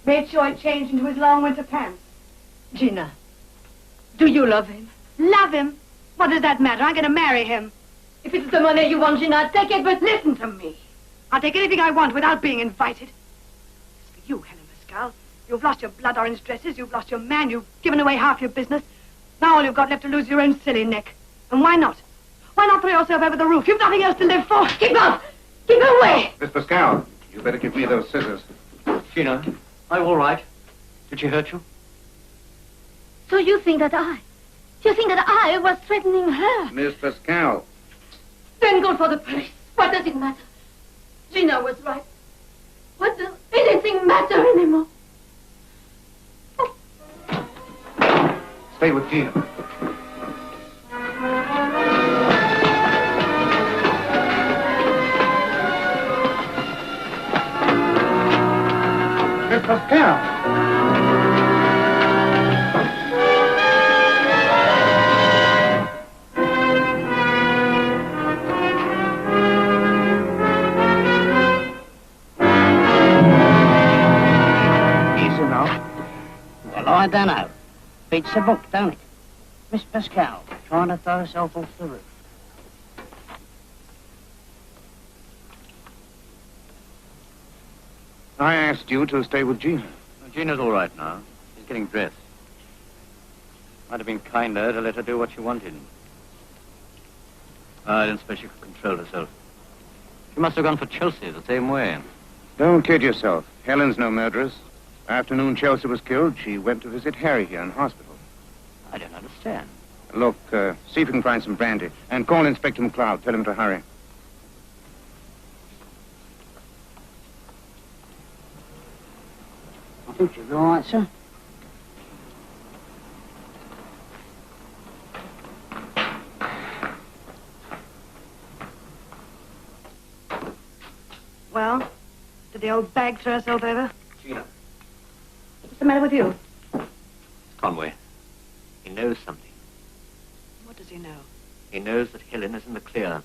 Made sure he changed into his long winter pants. Gina, do you love him? Love him? What does that matter? I'm going to marry him. If it's the money you want, Gina, take it, but Listen to me. I'll take anything I want without being invited. As for you, Helen Pascal, you've lost your blood orange dresses, you've lost your man, you've given away half your business. Now all you've got left to lose is your own silly neck. And why not? Why not throw yourself over the roof? You've nothing else to live for. Keep off! Keep away! Miss Pascal, you better give me those scissors. Gina, are you all right? Did she hurt you? So you think that I was threatening her? Miss Pascal. Then go for the police. What does it matter? Gina was right. What does anything matter anymore? Stay with Gina. Miss Pascal. Well, I don't know. Beats the book, don't it? Miss Pascal, trying to throw herself off the roof. I asked you to stay with Gina. Well, Gina's all right now. She's getting dressed. Might have been kinder to let her do what she wanted. I didn't suppose she could control herself. She must have gone for Chelsea the same way. Don't kid yourself. Helen's no murderess. Afternoon Chelsea was killed, she went to visit Harry here in hospital. I don't understand. Look, see if you can find some brandy. And call Inspector McLeod. Tell him to hurry. I think she'll be all right, sir. Well, did the old bag throw herself over? Gina. What's the matter with you? Conway. He knows something. What does he know? He knows that Helen is in the clear.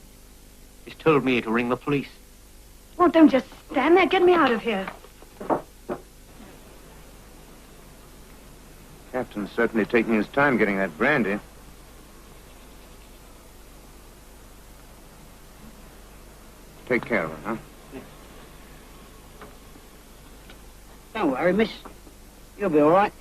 He's told me to ring the police. Well, don't just stand there. Get me out of here. Captain's certainly taking his time getting that brandy. Take care of her, huh? Don't worry, miss. You'll be all right.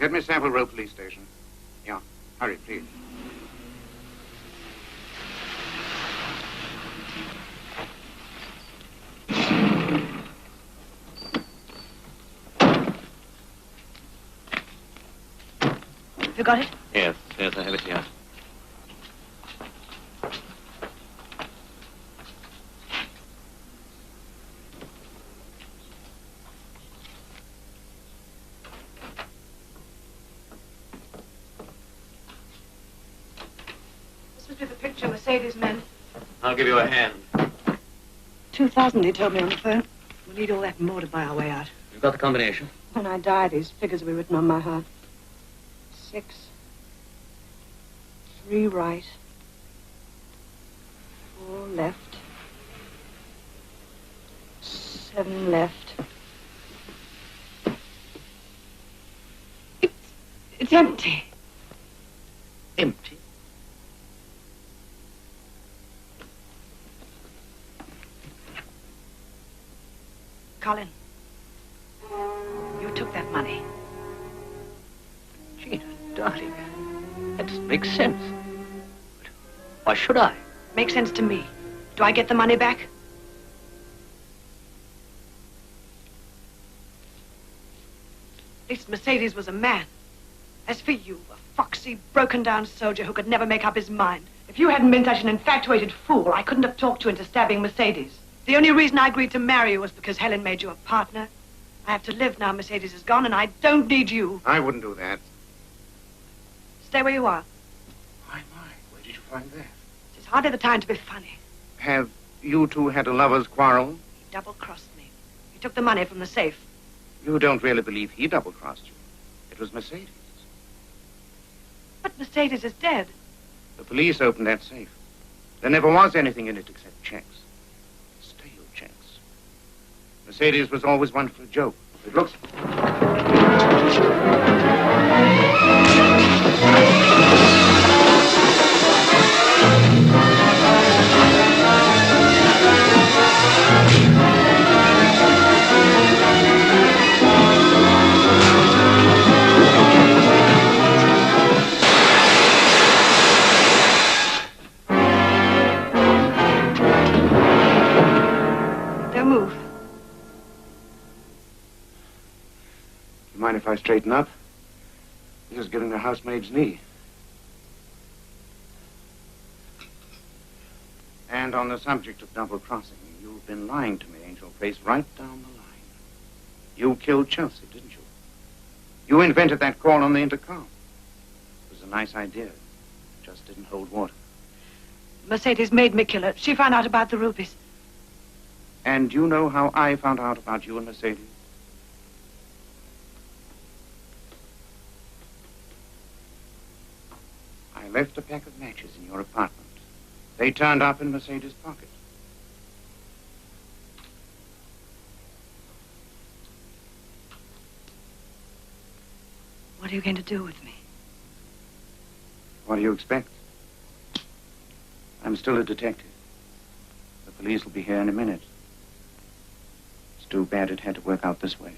Get me Savile Row Police Station. Yeah, hurry, please. Have you got it? Yes, I have it here. This must be the picture Mercedes meant. I'll give you a hand. 2,000, he told me on the phone. We need all that more to buy our way out. You've got the combination? When I die, these figures will be written on my heart. 6, 3 right, 4 left, 7 left. It's empty. Empty? Colin, you took that money. Gina, darling, that doesn't make sense. But why should I? Makes sense to me. Do I get the money back? At least Mercedes was a man. As for you, a foxy, broken-down soldier who could never make up his mind. If you hadn't been such an infatuated fool, I couldn't have talked you into stabbing Mercedes. The only reason I agreed to marry you was because Helen made you a partner. I have to live now Mercedes is gone, and I don't need you. I wouldn't do that. Stay where you are. My, where did you find that? It's hardly the time to be funny. Have you two had a lover's quarrel? He double-crossed me. He took the money from the safe. You don't really believe he double-crossed you. It was Mercedes. But Mercedes is dead. The police opened that safe. There never was anything in it except checks. Stale checks. Mercedes was always one for a joke. It looks... Don't move. You mind if I straighten up? This is getting the housemaid's knee. And on the subject of double-crossing, you've been lying to me, Angel Face, right down the line. You killed Chelsea, didn't you? You invented that call on the intercom. It was a nice idea. It just didn't hold water. Mercedes made me kill her. She found out about the rubies. And you know how I found out about you and Mercedes? I left a pack of matches in your apartment. They turned up in Mercedes' pocket. What are you going to do with me? What do you expect? I'm still a detective. The police will be here in a minute. It's too bad it had to work out this way.